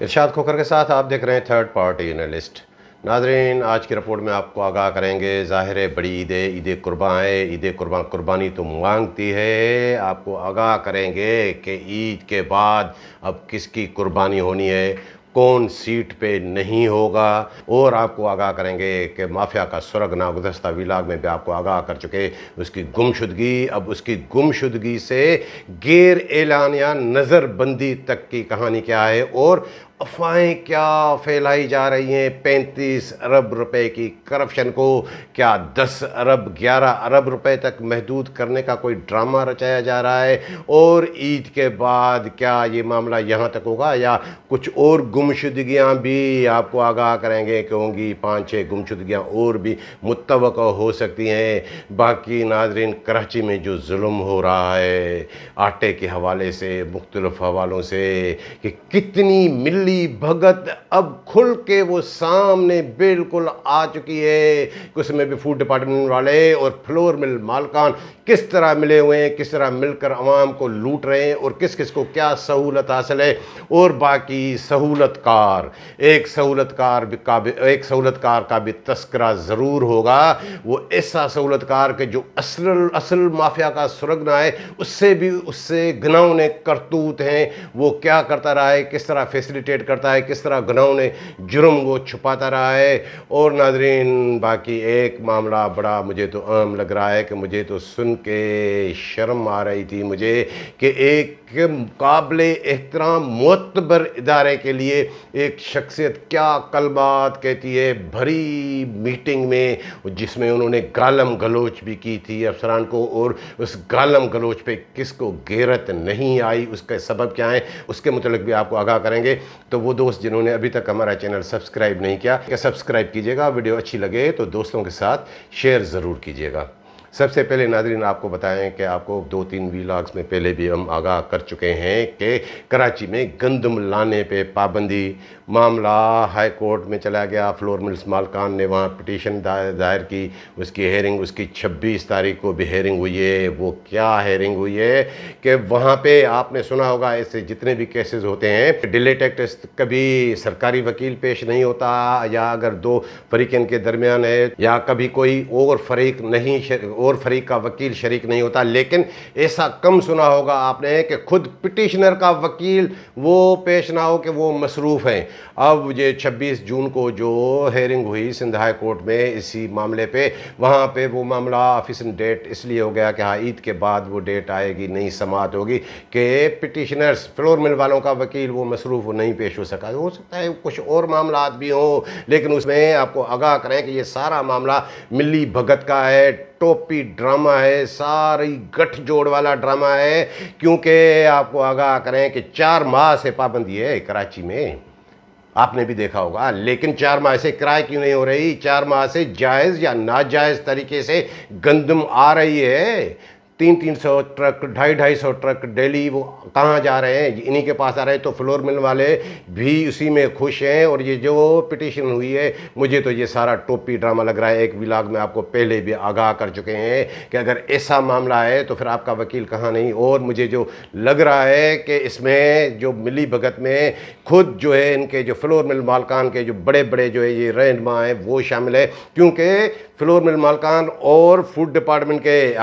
इरशाद खोखर के साथ आप देख रहे हैं थर्ड पार्टी एनालिस्ट। नाज़रीन, आज की रिपोर्ट में आपको आगाह करेंगे। ज़ाहिर है बड़ी ईद कुर्बान है। ईद कुर्बान कुर्बानी तो मांगती है। आपको आगाह करेंगे कि ईद के बाद अब किसकी कुर्बानी होनी है, कौन सीट पे नहीं होगा, और आपको आगाह करेंगे कि माफिया का सुरगना गुज़श्ता व्लॉग में भी आपको आगाह कर चुके, उसकी गुमशुदगी, अब उसकी गुमशुदगी से गैर एलानिया नज़रबंदी तक की कहानी क्या है और अफवाहें क्या फैलाई जा रही हैं। 35 अरब रुपए की करप्शन को क्या 10 अरब 11 अरब रुपए तक महदूद करने का कोई ड्रामा रचाया जा रहा है, और ईद के बाद क्या ये मामला यहाँ तक होगा या कुछ और गुमशुदगियाँ भी आपको आगाह करेंगे कि होंगी। 5-6 गुमशुदगियाँ और भी मुत्तवक़्क़ा हो सकती हैं। बाकी नाज़रीन, कराची में जो जुल्म हो रहा है आटे के हवाले से, मुख्तलिफ़ हवालों से, कि कितनी मिली भगत अब खुल के वो सामने बिल्कुल आ चुकी है। उसमें भी फूड डिपार्टमेंट वाले और फ्लोर मिल मालकान किस तरह मिले हुए हैं, किस तरह मिलकर अवाम को लूट रहे हैं और किस किस को क्या सहूलत हासिल है। और बाकी सहूलतकार, एक सहूलतकार का भी तस्करा ज़रूर होगा। वो ऐसा सहूलतकार के जो असल माफिया का सुरगना है, उससे घिनौने करतूत हैं। वो क्या करता रहा है, किस तरह फैसिलिटेट करता है, किस तरह घिनौने जुर्म वो छुपाता रहा है। और नाजरीन, बाकी एक मामला बड़ा मुझे तो अहम लग रहा है कि मुझे तो सुन के शर्म आ रही थी मुझे कि एक काबिल एहतराम मोतबर इदारे के लिए एक शख्सियत क्या कलमात कहती है भरी मीटिंग में, जिसमें उन्होंने गालम गलोच भी की थी अफसरान को, और उस गालम गलोच पे किसको गैरत नहीं आई, उसके सबब क्या है, उसके मुतल्लिक भी आपको आगाह करेंगे। तो वो दोस्त जिन्होंने अभी तक हमारा चैनल सब्सक्राइब नहीं किया, सब्सक्राइब कीजिएगा। वीडियो अच्छी लगे तो दोस्तों के साथ शेयर ज़रूर कीजिएगा। सबसे पहले नाज़रीन आपको बताएं कि आपको 2-3 व्लॉग्स में पहले भी हम आगाह कर चुके हैं कि कराची में गंदम लाने पे पाबंदी, मामला हाई कोर्ट में चला गया। फ्लोर मिल्स मालकान ने वहाँ पिटीशन दायर की, उसकी हेयरिंग, उसकी 26 तारीख को भी हेयरिंग हुई है। वो क्या हेयरिंग हुई है कि वहाँ पे आपने सुना होगा ऐसे जितने भी केसेस होते हैं, डिले टेस्ट कभी सरकारी वकील पेश नहीं होता, या अगर 2 फरीकन के दरमियान है, या कभी कोई और फरीक का वकील शरीक नहीं होता। लेकिन ऐसा कम सुना होगा आपने कि खुद पिटिशनर का वकील वो पेश ना हो कि वो मसरूफ़ हैं। अब ये 26 जून को जो हेयरिंग हुई सिंध हाई कोर्ट में इसी मामले पे, वहाँ पे वो मामला ऑफिशियल डेट इसलिए हो गया कि हाँ ईद के बाद वो डेट आएगी, नई समाअत होगी कि पिटिशनर्स फ्लोर मिल वालों का वकील वो मसरूफ़ वो नहीं पेश हो सकता है कुछ और मामला भी हो। लेकिन उसमें आपको आगाह करें कि ये सारा मामला मिली भगत का है, टोपी ड्रामा है, सारी गठजोड़ वाला ड्रामा है। क्योंकि आपको आगाह करें कि 4 माह से पाबंदी है कराची में, आपने भी देखा होगा। लेकिन 4 माह से किराए क्यों नहीं हो रही? 4 माह से जायज़ या नाजायज़ तरीके से गंदम आ रही है। 300-300 ट्रक, 250-250 ट्रक डेली वो कहाँ जा रहे हैं? इन्हीं के पास आ रहे हैं। तो फ्लोर मिल वाले भी उसी में खुश हैं। और ये जो पिटीशन हुई है, मुझे तो ये सारा टोपी ड्रामा लग रहा है। एक व्लॉग में आपको पहले भी आगाह कर चुके हैं कि अगर ऐसा मामला है तो फिर आपका वकील कहाँ नहीं। और मुझे जो लग रहा है कि इसमें जो मिली भगत में खुद जो है इनके जो फ्लोर मिल मालकान के जो बड़े बड़े जो है ये रहनुमा हैं वो शामिल है। क्योंकि फ्लोर मिल मालकान और फूड डिपार्टमेंट के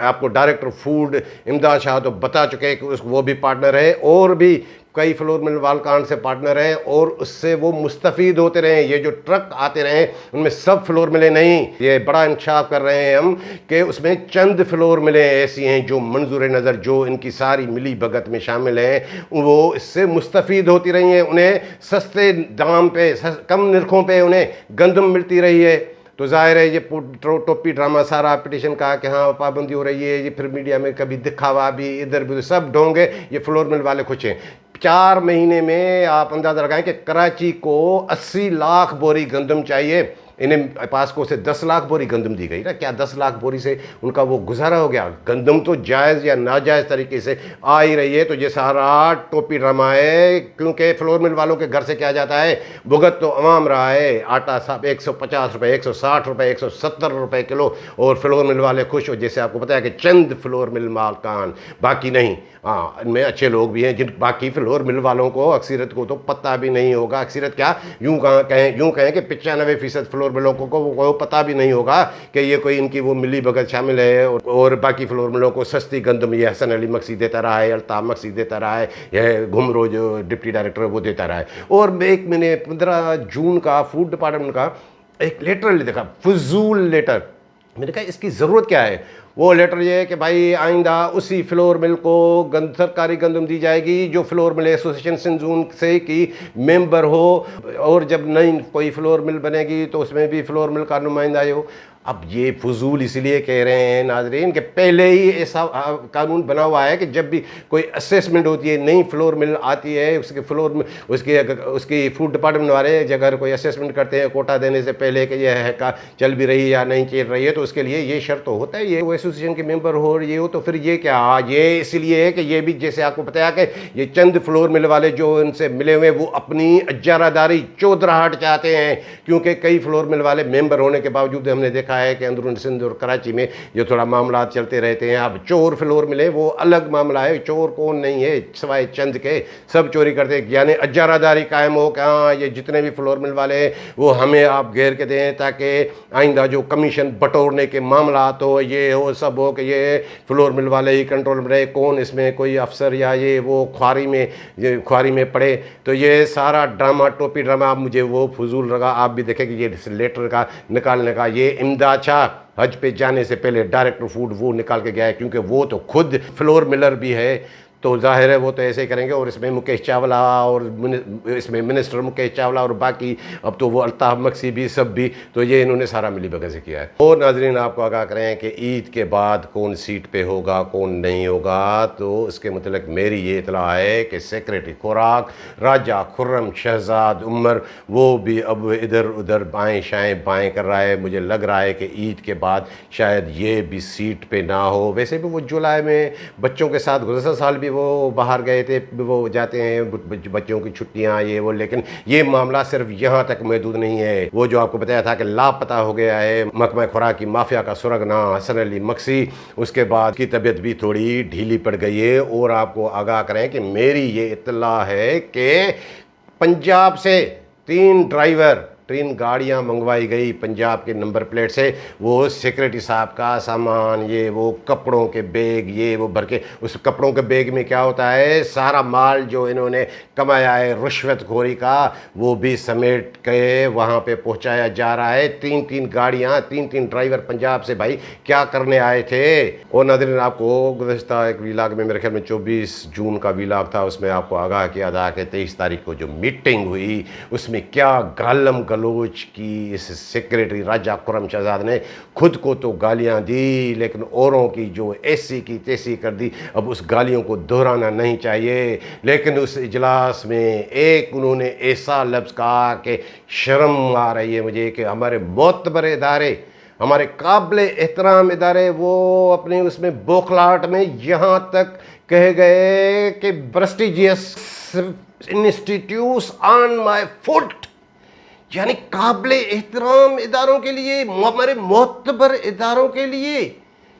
आपको डायरेक्टर फूड इमदाद शाह तो बता चुके हैं कि वो भी पार्टनर है, और भी कई फ्लोर मिल मालकान से पार्टनर हैं, और उससे वो मुस्तफ़ीद होते रहे। ये जो ट्रक आते रहे उनमें सब फ्लोर मिले नहीं। ये बड़ा इंकशाफ कर रहे हैं हम कि उसमें चंद फ्लोर मिले ऐसी हैं जो मंजूर नज़र, जो इनकी सारी मिली भगत में शामिल हैं, वो इससे मुस्तफ़ीद होती रही हैं। उन्हें सस्ते दाम पे, कम निरखों पे उन्हें गंदम मिलती रही है। तो जाहिर है ये टोपी ड्रामा सारा पिटीशन का कि हाँ पाबंदी हो रही है, ये फिर मीडिया में कभी दिखावा भी, इधर भी, सब ढोंगे। ये फ्लोर मिल वाले खुश हैं। 4 महीने में आप अंदाज़ा लगाएं कि कराची को 80 लाख बोरी गंदम चाहिए। इन्हें पास्को से 10 लाख बोरी गंदम दी गई ना, क्या 10 लाख बोरी से उनका वो गुजारा हो गया? गंदम तो जायज़ या नाजायज़ तरीके से आ ही रही है। तो ये सारा टोपी ड्रामा है, क्योंकि फ्लोर मिल वालों के घर से क्या जाता है, भुगत तो अवाम रहा है। आटा साहब 150 रुपये, 160 रुपये, 170 रुपये किलो, और फ्लोर मिल वाले खुश हो। जैसे आपको पता है कि चंद फ्लोर मिल मालकान, बाकी नहीं। हाँ, इनमें अच्छे लोग भी हैं, जिन बाकी फ्लोर मिल वालों को, अक्सरियत को तो पता भी नहीं होगा। अक्सरियत क्या, यूँ कहें कि 95% फ्लोर मिलों को पता भी नहीं होगा कि ये कोई इनकी वो मिली भगत शामिल है। और बाकी फ्लोर मिलों को सस्ती गंदम ये हसन अली मक्सी देता रहा है, अल्ताफ़ मक्सी देता रहा है, यह घुमरो जो डिप्टी डायरेक्टर है वो देता रहा है। और मैंने 15 जून का फूड डिपार्टमेंट का एक लेटर देखा, फजूल लेटर। मैंने कहा इसकी ज़रूरत क्या है? वो लेटर ये है कि भाई आइंदा उसी फ्लोर मिल को सरकारी गंदम दी जाएगी जो फ्लोर मिल एसोसिएशन सिंजून से की मेंबर हो, और जब नई कोई फ्लोर मिल बनेगी तो उसमें भी फ्लोर मिल का नुमाइंदा हो। अब ये फजूल इसलिए कह रहे हैं नाजरीन कि पहले ही ऐसा कानून बना हुआ है कि जब भी कोई असेसमेंट होती है, नई फ्लोर मिल आती है, उसके फ्लोर में उसकी फूड डिपार्टमेंट वाले अगर कोई असेसमेंट करते हैं कोटा देने से पहले कि यह है का चल भी रही है या नहीं चल रही है, तो उसके लिए ये शर्त तो होता है, ये वो एसोसिएशन के मेंबर हो ये हो। तो फिर ये क्या, ये इसलिए है कि ये भी जैसे आपको पता है कि ये चंद फ्लोर मिल वाले जो इनसे मिले हुए वो अपनी इजारादारी चौधराहट चाहते हैं, क्योंकि कई फ्लोर मिल वाले मेंबर होने के बावजूद हमने देखा है कि अंदरून सिंध और कराची में जो थोड़ा मामला चलते रहते हैं। अब चोर फ्लोर मिले वो अलग मामला है, चोर कौन नहीं है सिवाय चंद के, सब चोरी करते हैं। यानी इजारादारी कायम हो कि हाँ ये जितने भी फ्लोर मिल वाले हैं वो हमें आप घेर के दें, ताकि आइंदा जो कमीशन बटोरने के मामला तो ये हो सब हो कि ये फ्लोर मिल वाले ही कंट्रोल में रहे, कौन इसमें कोई अफसर या ये वो ख्वारी में पड़े। तो ये सारा ड्रामा, टोपी ड्रामा, अब मुझे वो फजूल लगा। आप भी देखें कि ये लेटर का निकालने का, ये इमदाद शाह हज पे जाने से पहले डायरेक्टर फूड वो निकाल के गया है, क्योंकि वो तो खुद फ्लोर मिलर भी है, तो जाहिर है वो तो ऐसे ही करेंगे। और इसमें मुकेश चावला और इसमें मिनिस्टर मुकेश चावला और बाकी अब तो वो अल्ताफ़ मक्सी भी सब भी, तो ये इन्होंने सारा मिली भगत से किया है। और नाजरीन आपको आगाह करें कि ईद के बाद कौन सीट पे होगा कौन नहीं होगा, तो इसके मतलब मेरी ये इतला है कि सेक्रेटरी खुराक राजा खुर्रम शहजाद उमर वो भी अब इधर उधर बाएँ शाएँ बाएँ कर रहा है। मुझे लग रहा है कि ईद के बाद शायद ये भी सीट पे ना हो। वैसे भी वो जुलाई में बच्चों के साथ गुज़श्ता साल भी वो बाहर गए थे, वो जाते हैं बच्चों की छुट्टियां ये वो, लेकिन ये मामला सिर्फ यहाँ तक महदूद नहीं है। वो जो आपको बताया था कि लापता हो गया है महकमा खुराक की माफिया का सुरगना हसन अली मक्सी, उसके बाद की तबीयत भी थोड़ी ढीली पड़ गई है। और आपको आगाह करें कि मेरी ये इत्तला है कि पंजाब से 3 गाड़ियां मंगवाई गई पंजाब के नंबर प्लेट से। वो सेक्रेटरी साहब का सामान, ये वो कपड़ों के बैग, ये वो भर के, उस कपड़ों के बैग में क्या होता है, सारा माल जो इन्होंने कमाया है रिश्वतखोरी का वो भी समेट के वहाँ पे पहुँचाया जा रहा है। 3 गाड़ियाँ, 3 ड्राइवर पंजाब से भाई क्या करने आए थे। और नाज़रीन आपको गुज़श्ता एक वीलाग में, मेरे ख्याल में 24 जून का वीलाग था, उसमें आपको आगाह किया था कि 23 तारीख को जो मीटिंग हुई उसमें क्या गालम गलोच की इस सेक्रेटरी राजा खुर्रम शहजाद ने। खुद को तो गालियां दी, लेकिन औरों की जो ऐसी की तैसी कर दी। अब उस गालियों को दोहराना नहीं चाहिए, लेकिन उस इजलास में एक उन्होंने ऐसा लफ्ज़ कहा कि शर्म आ रही है मुझे कि हमारे मोतबर इदारे, हमारे काबिल एहतराम इदारे, वो अपने उसमें बौखलाहट में यहाँ तक कह गए कि prestigious institutes on my foot, यानी काबिल एहतराम इदारों के लिए, हमारे मोतबर इदारों के लिए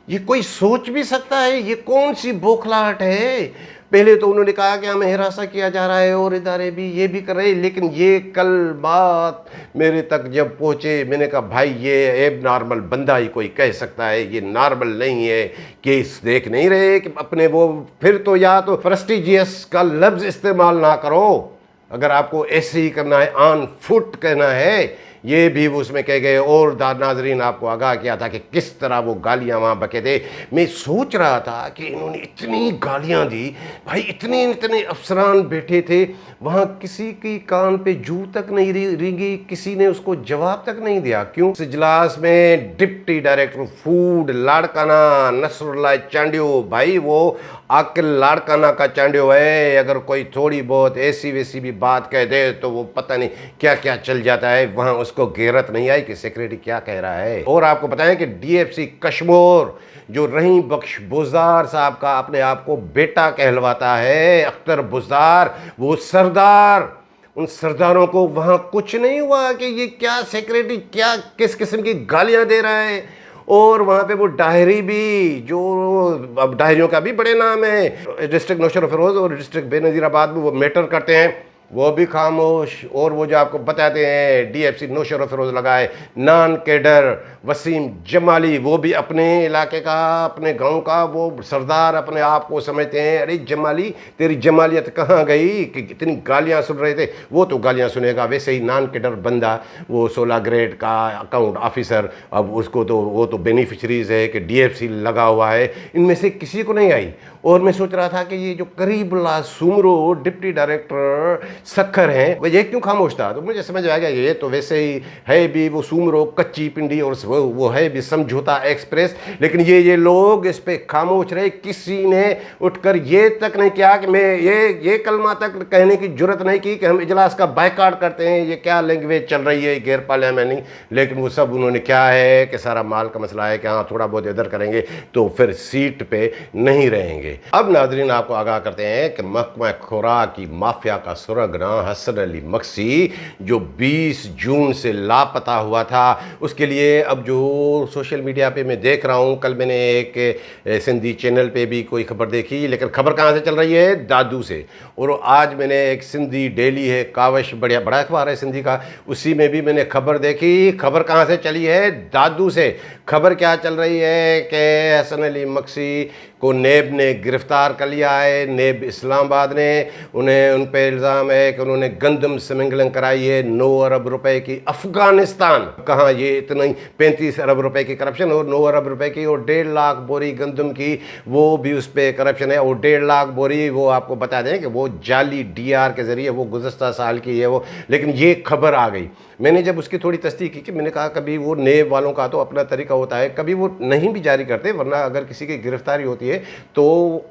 ये कोई सोच भी सकता है? ये कौन सी बौखलाहट है? पहले तो उन्होंने कहा कि हमें हिरासा किया जा रहा है और इदारे भी ये भी कर रहे हैं, लेकिन ये कल बात मेरे तक जब पहुँचे मैंने कहा भाई ये एब नॉर्मल बंदा ही कोई कह सकता है, ये नॉर्मल नहीं है। केस देख नहीं रहे कि अपने वो, फिर तो या तो प्रेस्टिजियस का लफ्ज़ इस्तेमाल ना करो, अगर आपको ऐसे ही करना है, ऑन फुट कहना है, ये भी वो उसमें कह गए। और नाजरीन आपको आगाह किया था कि किस तरह वो गालियां वहाँ बके थे। मैं सोच रहा था कि इन्होंने इतनी गालियां दी भाई, इतने अफसरान बैठे थे वहाँ, किसी की कान पे जू तक नहीं रेंगी, किसी ने उसको जवाब तक नहीं दिया। क्यों? इस इजलास में deputy director food Larkana Nasrullah Chandio, भाई वो आकिल लाड़काना का चांडियो है, अगर कोई थोड़ी बहुत ऐसी वैसी भी बात कह दे तो वो पता नहीं क्या क्या चल जाता है। वहाँ उसको उसको गैरत नहीं आई कि सेक्रेटरी क्या कह रहा है। और आपको बताएं कि डीएफसी कश्मीर जो रहीम बख्श बुज़दार साहब का अपने आप को बेटा कहलवाता है, अख्तर बुज़दार, वो सरदार, उन सरदारों को वहां कुछ नहीं हुआ कि ये क्या सेक्रेटरी क्या किस किस्म की गालियां दे रहा है। और वहाँ पे वो डायरी भी, जो अब डायरियों का भी बड़े नाम है, डिस्ट्रिक्ट नौशर फिरोज और डिस्ट्रिक्ट बेनज़ीराबाद में वो मैटर करते हैं, वो भी खामोश। और वो जो आपको बताते हैं डीएफसी नौशर फिरोज लगाए नान केडर वसीम जमाली, वो भी अपने इलाके का, अपने गांव का वो सरदार अपने आप को समझते हैं। अरे जमाली, तेरी जमालियत कहाँ गई कि इतनी गालियाँ सुन रहे थे? वो तो गालियाँ सुनेगा। वैसे ही नान केडर बंदा, वो 16 ग्रेड का अकाउंट ऑफिसर, अब उसको तो वो तो बेनिफिशरीज है कि डीएफसी लगा हुआ है, इनमें से किसी को नहीं आई। और मैं सोच रहा था कि ये जो करीबुल्लाह सुमरो डिप्टी डायरेक्टर सखर हैं, वो ये क्यों खामोश था? तो मुझे समझ आ गया ये तो वैसे ही है भी वो सुमरो कच्ची पिंडी और वो है भी समझौता एक्सप्रेस। लेकिन ये लोग इस पे खामोश रहे। किसी ने उठकर ये तक नहीं किया कि मैं ये कलमा तक कहने की जरूरत नहीं की कि हम इजलास का बायकॉट करते हैं, ये क्या लैंग्वेज चल रही है गैर पार्लियामेंट। लेकिन वो सब उन्होंने क्या है कि सारा माल का मसला है कि हाँ थोड़ा बहुत इधर करेंगे तो फिर सीट पे नहीं रहेंगे। अब नाजरीन आपको आगाह करते हैं कि महकमा खुराक की माफिया का सुरगना हसन अली मक्सी जो 20 जून से लापता हुआ था, उसके लिए अब जो सोशल मीडिया पे मैं देख रहा हूँ, कल मैंने एक सिंधी चैनल पे भी कोई खबर देखी, लेकिन खबर कहाँ से चल रही है? दादू से। और आज मैंने एक सिंधी डेली है, कावश, बड़ा अखबार है सिंधी का, उसी में भी मैंने खबर देखी। खबर कहाँ से चली है? दादू से। खबर क्या चल रही है कि हसन अली मक्सी को नेब ने गिरफ्तार कर लिया है। नेब इस्लामाबाद ने उन पर इल्ज़ाम है कि उन्होंने गंदम स्मगलिंग कराई है 9 अरब रुपए की। अफगानिस्तान कहाँ ये इतनी 35 अरब रुपए की करप्शन, और 9 अरब रुपए की और 1.5 लाख बोरी गंदम की वो भी उस पर करप्शन है। और 1.5 लाख बोरी वो आपको बता दें कि वो जाली डीआर के ज़रिए वो गुज़श्ता साल की है वो। लेकिन ये खबर आ गई, मैंने जब उसकी थोड़ी तस्दीक की कि मैंने कहा कभी वो नेब वालों का तो अपना तरीका होता है, कभी वो नहीं भी जारी करते, वरना अगर किसी की गिरफ्तारी होती है तो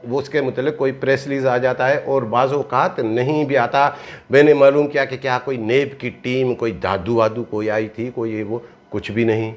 वो उसके मतलब कोई प्रेस रिलीज आ जाता है और बाज़ औक़ात नहीं भी आता। मैंने मालूम किया कि क्या कोई नेब की टीम, कोई दादू वादू कोई आई थी, कोई ये वो, कुछ भी नहीं।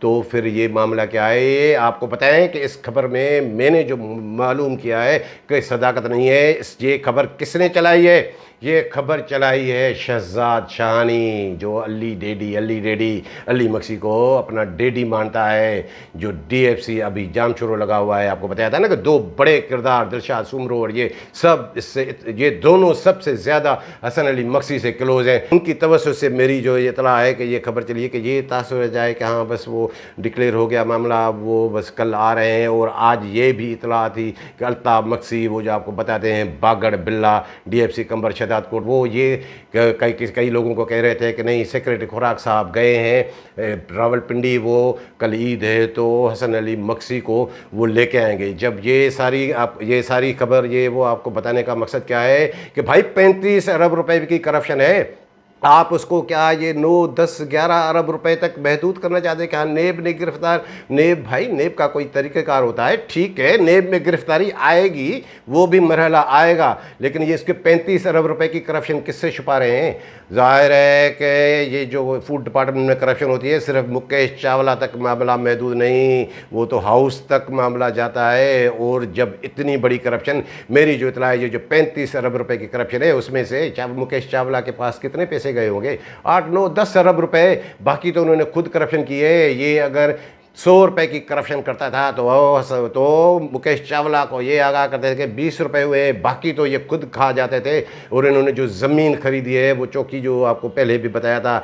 तो फिर ये मामला क्या है? आपको बताएं कि इस खबर में मैंने जो मालूम किया है कि सदाकत नहीं है। ये खबर किसने चलाई है? ये खबर चलाई है शहजाद शाहानी, जो अली मक्सी को अपना डेडी मानता है, जो डीएफसी अभी जाम शुरू लगा हुआ है। आपको बताया था ना कि 2 बड़े किरदार दिलशाद सुमरो और ये सब, इससे ये दोनों सबसे ज़्यादा हसन अली मक्सी से क्लोज हैं। उनकी तवज्जो से मेरी जो ये इतला है कि ये खबर चली है कि ये तासुर जाए कि हाँ बस वो डिक्लेयर हो गया मामला, वो बस कल आ रहे हैं। और आज ये भी इतला थी कि अल्ताफ़ मक्सी, वो जो आपको बताते हैं बागड़ बिल्ला डीएफसी कंबर शदात कोट, वो ये कई लोगों को कह रहे थे कि नहीं सेक्रेटरी खुराक साहब गए हैं रावलपिंडी, वो कल ईद है तो हसन अली मक्सी को वो लेके आएंगे। जब ये सारी खबर ये वो आपको बताने का मकसद क्या है कि भाई 35 अरब रुपए की करप्शन है, आप उसको क्या ये 9, 10, 11 अरब रुपए तक महदूद करना चाहते हैं? क्या नेब ने गिरफ्तार? नेब भाई, नेब का कोई तरीक़ेकार होता है, ठीक है, नेब में गिरफ्तारी आएगी, वो भी मरहला आएगा, लेकिन ये इसके 35 अरब रुपए की करप्शन किससे छुपा रहे हैं? जाहिर है कि ये जो फूड डिपार्टमेंट में करप्शन होती है, सिर्फ मुकेश चावला तक मामला महदूद नहीं, वो तो हाउस तक मामला जाता है। और जब इतनी बड़ी करप्शन, मेरी जो इतला है, ये जो 35 अरब रुपए की करप्शन है, उसमें से मुकेश चावला के पास कितने पैसे गए होंगे? 8, 9, 10 अरब रुपए। बाकी तो उन्होंने खुद करप्शन की है। ये अगर 100 रुपए की करप्शन करता था तो मुकेश चावला को ये आगाह करते थे कि 20 रुपए हुए, बाकी तो ये खुद खा जाते थे। और इन्होंने जो ज़मीन खरीदी है, वो चौकी जो आपको पहले भी बताया था,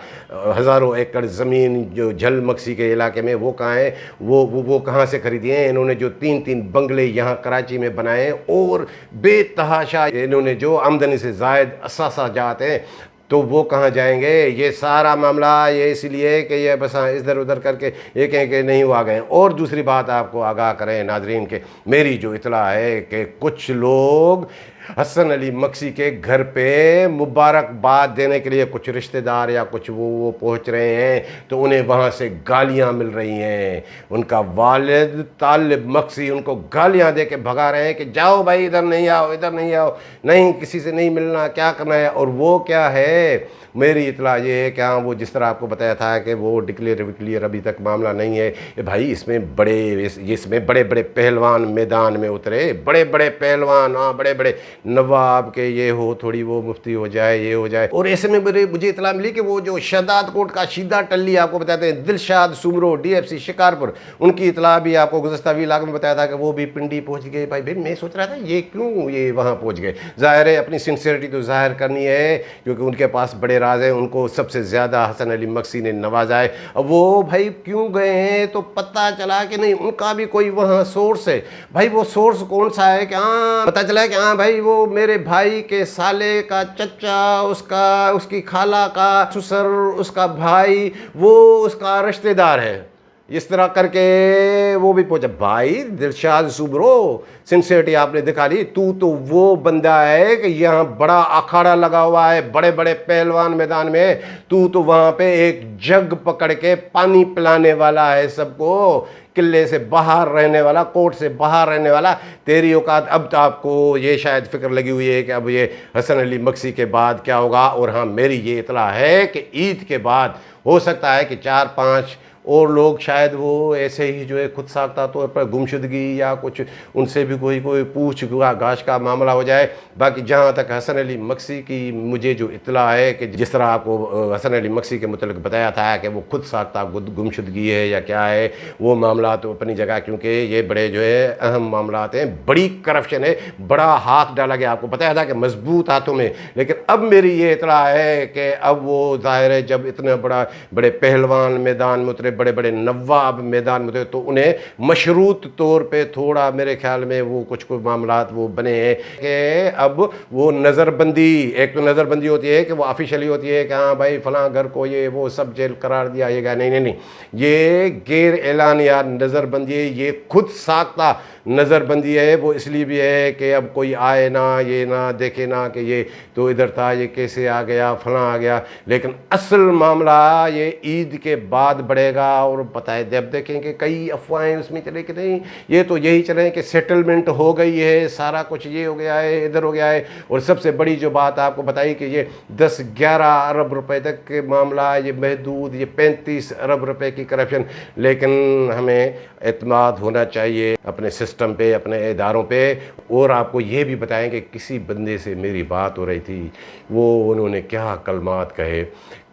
हज़ारों एकड़ ज़मीन जो झल मक्सी के इलाके में, वो कहाँ है? वो कहाँ से खरीदी है? इन्होंने जो 3-3 बंगले यहाँ कराची में बनाए और बेतहाशा इन्होंने जो आमदनी से ज़ायद असासा जाते हैं, तो वो कहाँ जाएंगे? ये सारा मामला ये इसलिए कि ये बस इधर उधर करके ये कहें कि नहीं हुआ गए। और दूसरी बात आपको आगाह करें नाजरीन के, मेरी जो इतला है कि कुछ लोग हसन अली मक्सी के घर पे मुबारकबाद देने के लिए कुछ रिश्तेदार या कुछ वो पहुंच रहे हैं, तो उन्हें वहाँ से गालियाँ मिल रही हैं। उनका वालिद तालिब मक्सी उनको गालियाँ दे के भगा रहे हैं कि जाओ भाई, इधर नहीं आओ, इधर नहीं आओ, नहीं किसी से नहीं मिलना, क्या करना है। और वो क्या है है। मेरी इतला ये है कि हाँ, वो जिस तरह आपको बताया था कि वो डिक्लेयर अभी तक मामला नहीं है। ये भाई इसमें बड़े बड़े पहलवान मैदान में उतरे, बड़े बड़े पहलवान, हाँ बड़े बड़े नवाब के ये हो, थोड़ी वो मुफ्ती हो जाए, ये हो जाए। और ऐसे में मुझे इतला मिली कि वो जो शहदाद कोट का शीदा टल्ली आपको बताते हैं, दिलशाद सुमरो DFC शिकारपुर, उनकी इतला भी आपको गुज़श्ता वीलाग में बताया था कि वो भी पिंडी पहुँच गए। भाई मैं सोच रहा था ये क्यों ये वहाँ पहुँच गए। ज़ाहिर है अपनी सिंसियरिटी तो ज़ाहिर करनी है, क्योंकि उनके पास बड़े राज हैं, उनको सबसे ज़्यादा हसन अली मक्सी ने नवाजा है। अब वो भाई क्यों गए हैं तो पता चला कि नहीं, उनका भी कोई वहाँ सोर्स है। भाई वो सोर्स कौन सा है कि हाँ, पता चला कि हाँ भाई वो मेरे भाई के साले का चचा, उसकी खाला का ससुर, उसका भाई, वो उसका रिश्तेदार है। इस तरह करके वो भी पहुंचा। भाई दिलशाद सुब्रो, सिंसियरिटी आपने दिखा ली। तू तो वो बंदा है कि यहाँ बड़ा अखाड़ा लगा हुआ है, बड़े बड़े पहलवान मैदान में, तू तो वहाँ पे एक जग पकड़ के पानी पिलाने वाला है सबको, किले से बाहर रहने वाला, कोर्ट से बाहर रहने वाला। तेरी औकात। अब तो आपको ये शायद फिक्र लगी हुई है कि अब ये हसन अली मक्सी के बाद क्या होगा। और हाँ, मेरी ये इतला है कि ईद के बाद हो सकता है कि 4-5 और लोग शायद वो ऐसे ही जो है खुद साख्ता तौर पर गुमशुदगी या कुछ उनसे भी कोई पूछ गाछ का मामला हो जाए। बाकी जहाँ तक हसन अली मक्सी की मुझे जो इत्तला है कि जिस तरह आपको हसन अली मक्सी के मुतल्लिक़ बताया था कि वो खुद साख्ता गुमशुदगी है या क्या है, वो मामला तो अपनी जगह, क्योंकि ये बड़े जो है अहम मामला हैं, बड़ी करप्शन है, बड़ा हाथ डाला गया। आपको बताया था कि मजबूत हाथों में। लेकिन अब मेरी ये इत्तला है कि अब वो ज़ाहिर है जब इतना बड़े पहलवान मैदान में उतरे, बड़े बड़े नवाब मैदान में उतरे, तो उन्हें मशरूत तौर पे थोड़ा मेरे ख्याल में वो कुछ मामलात वो बने हैं कि अब वो नज़रबंदी, एक तो नज़रबंदी होती है कि वो ऑफिशियली होती है कि हाँ भाई फलां घर को ये वो सब जेल करार दिया जाएगा। नहीं, ये गैर एलानिया नज़रबंदी है, ये खुद साख्ता नज़रबंदी है। वो इसलिए भी है कि अब कोई आए ना, ये ना देखे ना कि ये तो इधर था, ये कैसे आ गया, फलां आ गया। लेकिन असल मामला ये ईद के बाद बढ़ेगा। और पता है जब देखेंगे कई अफवाहें उसमें चले कि नहीं, ये तो यही चले कि सेटलमेंट हो गई है, सारा कुछ ये हो गया है, इधर हो गया है। और सबसे बड़ी जो बात आपको बताई कि ये 10-11 अरब रुपए तक के मामला, ये महदूद, ये 35 अरब रुपए की करप्शन। लेकिन हमें एतमाद होना चाहिए अपने सिस्टम पे, अपने इदारों पे। और आपको ये भी बताएं कि किसी बंदे से मेरी बात हो रही थी, वो उन्होंने क्या कलमात कहे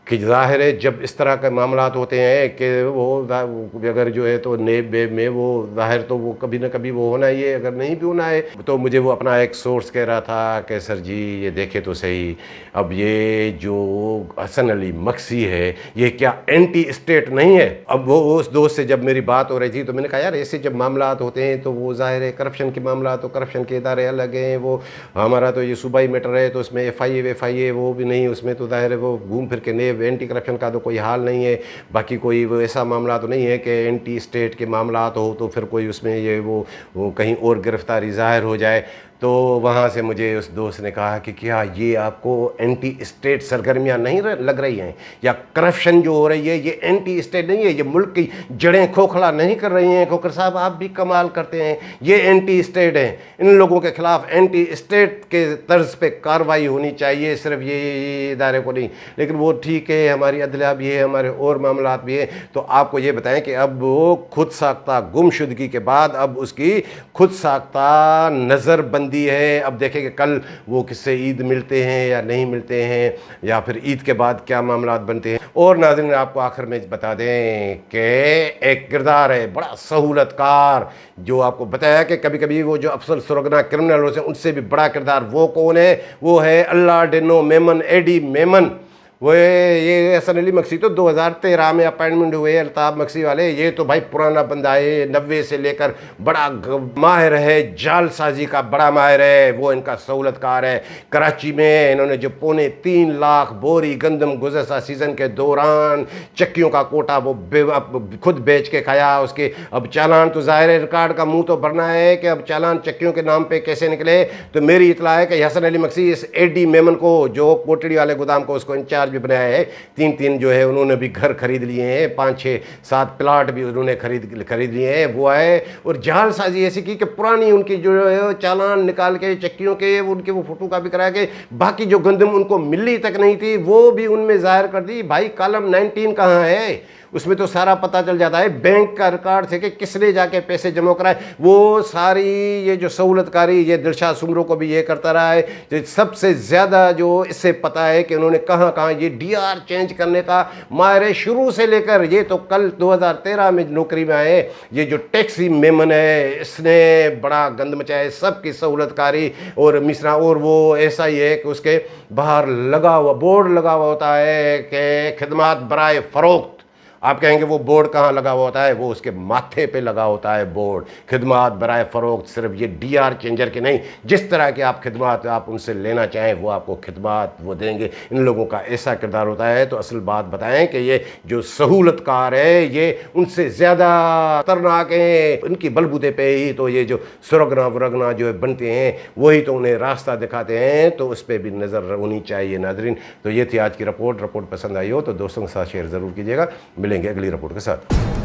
कि ज़ाहिर है जब इस तरह के मामलात होते हैं कि वो अगर जो है तो नेब वेब में वो ज़ाहिर तो वो कभी ना कभी वो होना ही है, अगर नहीं भी होना है। तो मुझे वो अपना एक सोर्स कह रहा था कि सर जी ये देखे तो सही, अब ये जो हसन अली मक्सी है ये क्या एंटी स्टेट नहीं है। अब वो उस दोस्त से जब मेरी बात हो रही थी तो मैंने कहा यार ऐसे जब मामलात होते हैं तो वो ज़ाहिर है करप्शन के मामला, तो करप्शन के इदारे अलग हैं, वो हमारा तो ये सूबाई मैटर है तो उसमें FIA वो भी नहीं, उसमें तो ज़ाहिर है वो घूम फिर के नेब एंटी करप्शन का तो कोई हाल नहीं है। बाकी कोई वो ऐसा मामला तो नहीं है कि एंटी स्टेट के मामला तो हो तो फिर कोई उसमें ये वो कहीं और गिरफ्तारी ज़ाहिर हो जाए। तो वहाँ से मुझे उस दोस्त ने कहा कि क्या ये आपको एंटी स्टेट सरगर्मियाँ नहीं लग रही हैं, या करप्शन जो हो रही है ये एंटी स्टेट नहीं है, ये मुल्क की जड़ें खोखला नहीं कर रही हैं? खोखर साहब आप भी कमाल करते हैं, ये एंटी स्टेट हैं, इन लोगों के ख़िलाफ़ एंटी स्टेट के तर्ज पे कार्रवाई होनी चाहिए, सिर्फ ये इदारे को नहीं। लेकिन वो ठीक है, हमारी अदलिया भी है, हमारे और मामलात भी हैं। तो आपको ये बताएं कि अब वो खुद साख्ता गुमशुदगी के बाद अब उसकी खुद साख्ता नज़रबंदी है। अब देखें कि कल वो किससे ईद मिलते हैं या नहीं मिलते हैं, या फिर ईद के बाद क्या मामलात बनते हैं। और नाज़रीन आपको आखिर में बता दें कि एक किरदार है बड़ा सहूलतकार, जो आपको बताया कि कभी कभी वो जो अफसर सुरगना क्रिमिनल होते हैं उनसे भी बड़ा किरदार, वो कौन है? वो है अल्लाह डिनो मेमन, एडी मेमन। वो ये हसन अली मक्सी तो 2013 में अपॉइंटमेंट हुए अल्ताफ़ मक्सी वाले। ये तो भाई पुराना बंदा है, 90 से लेकर बड़ा माहिर है, जालसाजी का बड़ा माहिर है, वो इनका सहूलतकार है। कराची में इन्होंने जो 3.25 लाख बोरी गंदम गुज़श्ता सीज़न के दौरान चक्कियों का कोटा वो खुद बेच के खाया। उसके अब चालान तो ज़ाहिर है रिकॉर्ड का मुंह तो भरना है कि अब चालान चक्कियों के नाम पे कैसे निकले। तो मेरी इतला है कि हसन अली मक्सी इस एडी मेमन को, जो कोटड़ी वाले गोदाम को उसको इंचार्ज परिवार भी बनाया है, 3-3 जो है उन्होंने भी घर खरीद लिए हैं, 5-6-7 प्लाट भी उन्होंने खरीद लिए हैं। वो आए और जालसाजी ऐसी की कि पुरानी उनकी जो है चालान निकाल के चक्कियों के उनके वो फोटो कापी करा के बाकी जो गंदम उनको मिली तक नहीं थी वो भी उनमें जाहिर कर दी। भाई कॉलम 19 कहाँ है, उसमें तो सारा पता चल जाता है बैंक का रिकॉर्ड से कि किसने जाके पैसे जमा कराए। वो सारी ये जो सहूलतकारी ये दिलशाद सुमरो को भी ये करता रहा है। जो सबसे ज़्यादा जो इससे पता है कि उन्होंने कहाँ कहाँ ये डीआर चेंज करने का मारे शुरू से लेकर ये तो कल 2013 में नौकरी में आए, ये जो टैक्सी मेमन है इसने बड़ा गंद मचाया है सबकी सहूलतकारी और मिश्रा। और वो ऐसा ही है कि उसके बाहर लगा हुआ बोर्ड लगा हुआ होता है कि खिदमात बराए फ़रोख्त। आप कहेंगे वो बोर्ड कहाँ लगा हुआ होता है, वो उसके माथे पे लगा होता है बोर्ड, खिदमात बराए फ़रोख्त। सिर्फ ये डीआर चेंजर के नहीं, जिस तरह के आप खिदमात आप उनसे लेना चाहें वो आपको खिदमात वो देंगे। इन लोगों का ऐसा किरदार होता है। तो असल बात बताएं कि ये जो सहूलतकार है ये उनसे ज़्यादा खतरनाक हैं। इनकी बलबूते पे ही तो ये जो सुरगना वरगना जो बनते हैं वही तो उन्हें रास्ता दिखाते हैं। तो उस पर भी नज़र होनी चाहिए नाजरीन। तो ये थी आज की रिपोर्ट पसंद आई हो तो दोस्तों के साथ शेयर ज़रूर कीजिएगा। मिलेंगे अगली रिपोर्ट के साथ।